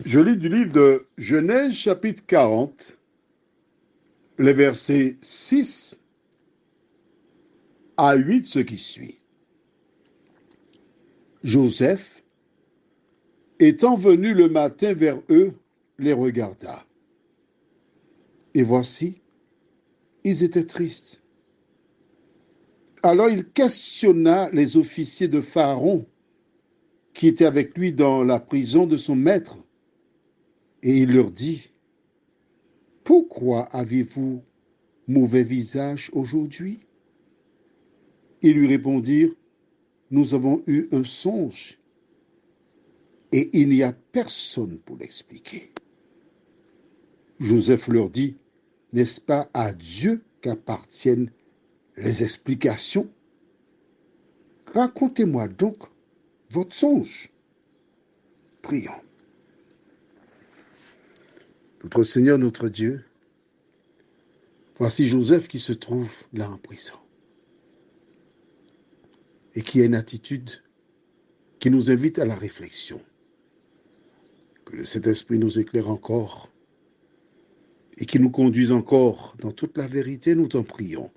Je lis du livre de Genèse chapitre 40, les versets 6 à 8, ce qui suit. Joseph, étant venu le matin vers eux, les regarda. Et voici, ils étaient tristes. Alors il questionna les officiers de Pharaon qui étaient avec lui dans la prison de son maître. Et il leur dit, pourquoi avez-vous mauvais visage aujourd'hui? Ils lui répondirent, nous avons eu un songe et il n'y a personne pour l'expliquer. Joseph leur dit, n'est-ce pas à Dieu qu'appartiennent les explications? Racontez-moi donc votre songe. Prions. Notre Seigneur, notre Dieu, voici Joseph qui se trouve là en prison et qui a une attitude qui nous invite à la réflexion. Que le Saint-Esprit nous éclaire encore et qui nous conduise encore dans toute la vérité, nous t'en prions.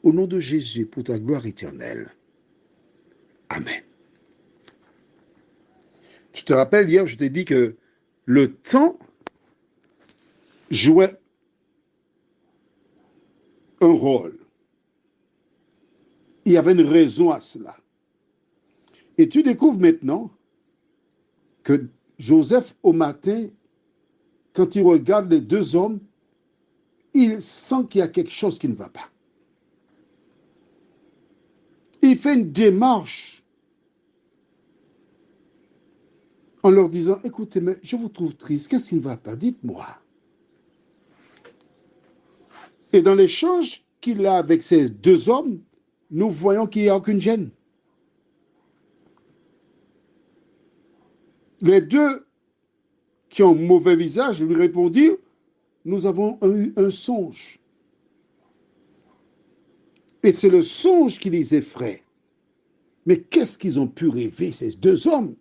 Au nom de Jésus, pour ta gloire éternelle. Amen. Tu te rappelles, hier, je t'ai dit que le temps jouait un rôle. Il y avait une raison à cela. Et tu découvres maintenant que Joseph, au matin, quand il regarde les deux hommes, il sent qu'il y a quelque chose qui ne va pas. Il fait une démarche en leur disant, écoutez, mais je vous trouve triste, qu'est-ce qui ne va pas? Dites-moi. Et dans l'échange qu'il a avec ces deux hommes, nous voyons qu'il n'y a aucune gêne. Les deux qui ont mauvais visage lui répondirent, nous avons eu un songe. Et c'est le songe qui les effraie. Mais qu'est-ce qu'ils ont pu rêver, ces deux hommes?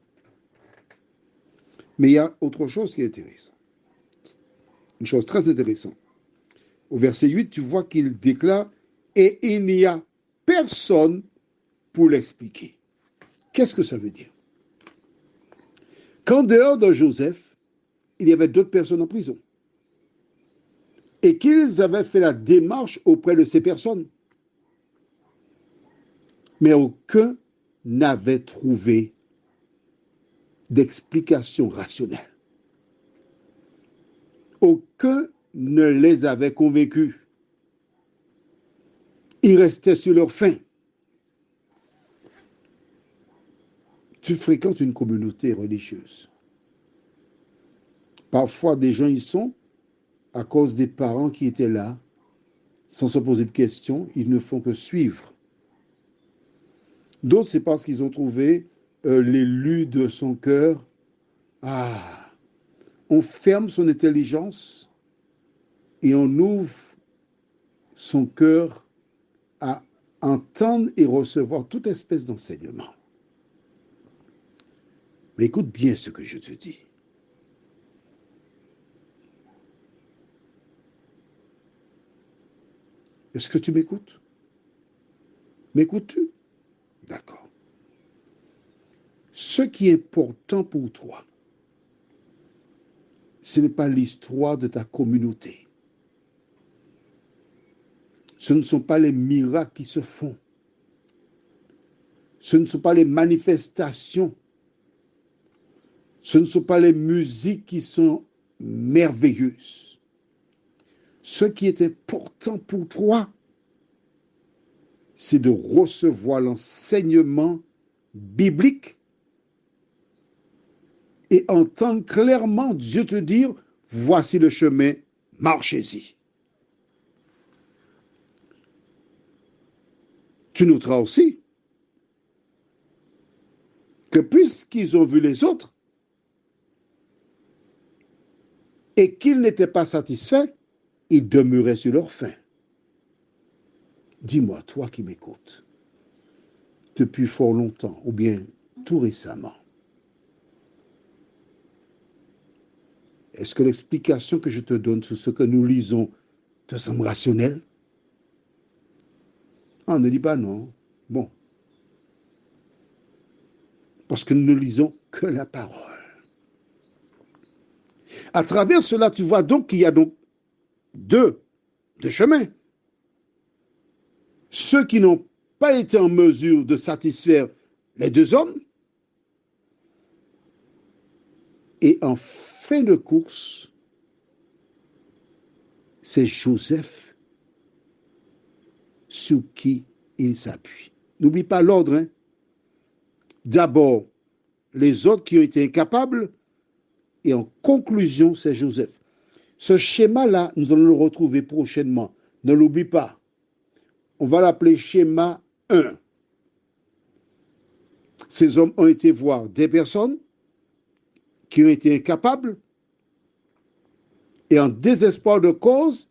Mais il y a autre chose qui est intéressant. Une chose très intéressante. Au verset 8, tu vois qu'il déclare, et il n'y a personne pour l'expliquer. Qu'est-ce que ça veut dire? Qu'en dehors de Joseph, il y avait d'autres personnes en prison. Et qu'ils avaient fait la démarche auprès de ces personnes. Mais aucun n'avait trouvé d'explication rationnelle. Aucun ne les avait convaincus. Ils restaient sur leur faim. Tu fréquentes une communauté religieuse. Parfois, des gens y sont à cause des parents qui étaient là, sans se poser de questions, ils ne font que suivre. D'autres, c'est parce qu'ils ont trouvé l'élu de son cœur. Ah, on ferme son intelligence et on ouvre son cœur à entendre et recevoir toute espèce d'enseignement. Mais écoute bien ce que je te dis. Est-ce que tu m'écoutes? M'écoutes-tu? D'accord. Ce qui est important pour toi, ce n'est pas l'histoire de ta communauté. Ce ne sont pas les miracles qui se font. Ce ne sont pas les manifestations. Ce ne sont pas les musiques qui sont merveilleuses. Ce qui est important pour toi, c'est de recevoir l'enseignement biblique et entendre clairement Dieu te dire, voici le chemin, marchez-y. Tu noteras aussi que puisqu'ils ont vu les autres et qu'ils n'étaient pas satisfaits, ils demeuraient sur leur faim. Dis-moi, toi qui m'écoutes, depuis fort longtemps ou bien tout récemment, Est-ce que l'explication que je te donne sur ce que nous lisons te semble rationnelle? Ah, ne dis pas non. Bon, parce que nous ne lisons que la parole. À travers cela, tu vois donc qu'il y a donc deux chemins. Ceux qui n'ont pas été en mesure de satisfaire les deux hommes, et en fin de course, c'est Joseph sur qui il s'appuie. N'oublie pas l'ordre. Hein? D'abord, les autres qui ont été incapables, et en conclusion, c'est Joseph. Ce schéma-là, nous allons le retrouver prochainement. Ne l'oublie pas. On va l'appeler schéma 1. Ces hommes ont été voir des personnes qui ont été incapables et en désespoir de cause,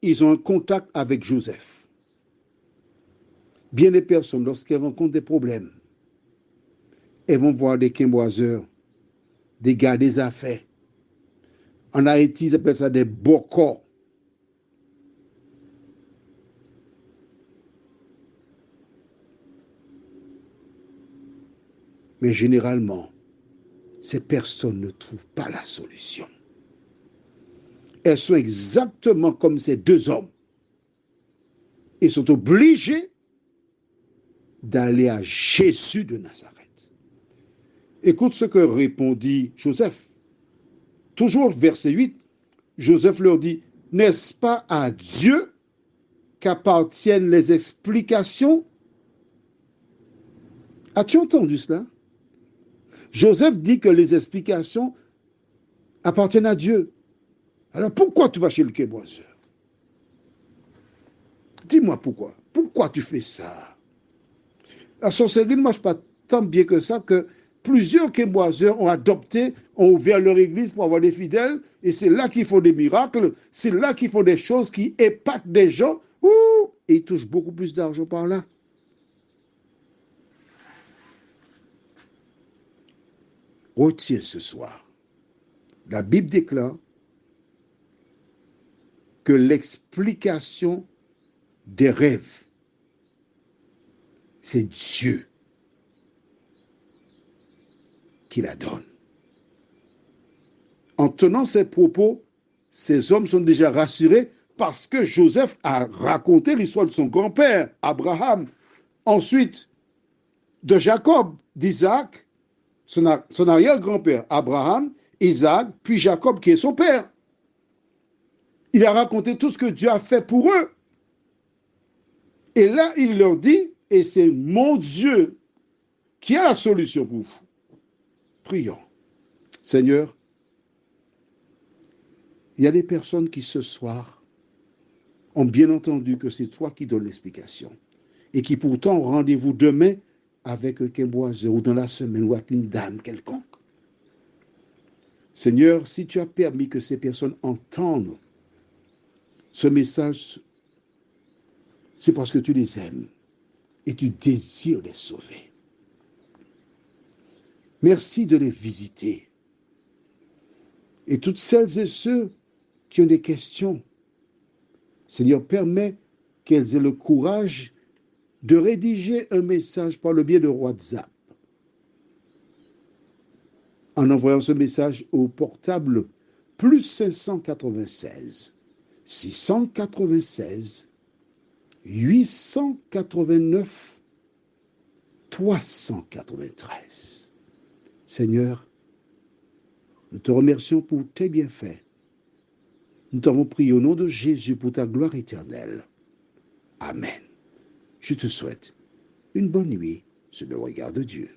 ils ont un contact avec Joseph. Bien des personnes, lorsqu'elles rencontrent des problèmes, elles vont voir des quimboiseurs, des gars des affaires. En Haïti, ils appellent ça des bokors. Mais généralement, ces personnes ne trouvent pas la solution. Elles sont exactement comme ces deux hommes. Ils sont obligés d'aller à Jésus de Nazareth. Écoute ce que répondit Joseph. Toujours verset 8, Joseph leur dit, n'est-ce pas à Dieu qu'appartiennent les explications? As-tu entendu cela? Joseph dit que les explications appartiennent à Dieu. Alors pourquoi tu vas chez le québoiseur? Dis-moi pourquoi. Pourquoi tu fais ça? La sorcellerie ne marche pas tant bien que ça que plusieurs québoiseurs ont ouvert leur église pour avoir des fidèles, et c'est là qu'ils font des miracles, c'est là qu'ils font des choses qui épatent des gens, et ils touchent beaucoup plus d'argent par là. Retiens ce soir. La Bible déclare que l'explication des rêves, c'est Dieu qui la donne. En tenant ces propos, ces hommes sont déjà rassurés parce que Joseph a raconté l'histoire de son grand-père, Abraham, ensuite de Jacob, d'Isaac, son arrière-grand-père, Abraham, Isaac, puis Jacob qui est son père. Il a raconté tout ce que Dieu a fait pour eux. Et là, il leur dit, et c'est mon Dieu qui a la solution pour vous. Prions. Seigneur, il y a des personnes qui ce soir ont bien entendu que c'est toi qui donnes l'explication et qui pourtant ont rendez-vous demain avec un quimboiseur ou dans la semaine ou avec une dame quelconque. Seigneur, si tu as permis que ces personnes entendent ce message, c'est parce que tu les aimes et tu désires les sauver. Merci de les visiter. Et toutes celles et ceux qui ont des questions, Seigneur, permets qu'elles aient le courage de rédiger un message par le biais de WhatsApp. En envoyant ce message au portable plus 596 696 889 393. Seigneur, nous te remercions pour tes bienfaits. Nous t'avons prié au nom de Jésus pour ta gloire éternelle. Amen. Je te souhaite une bonne nuit sous le regard de Dieu.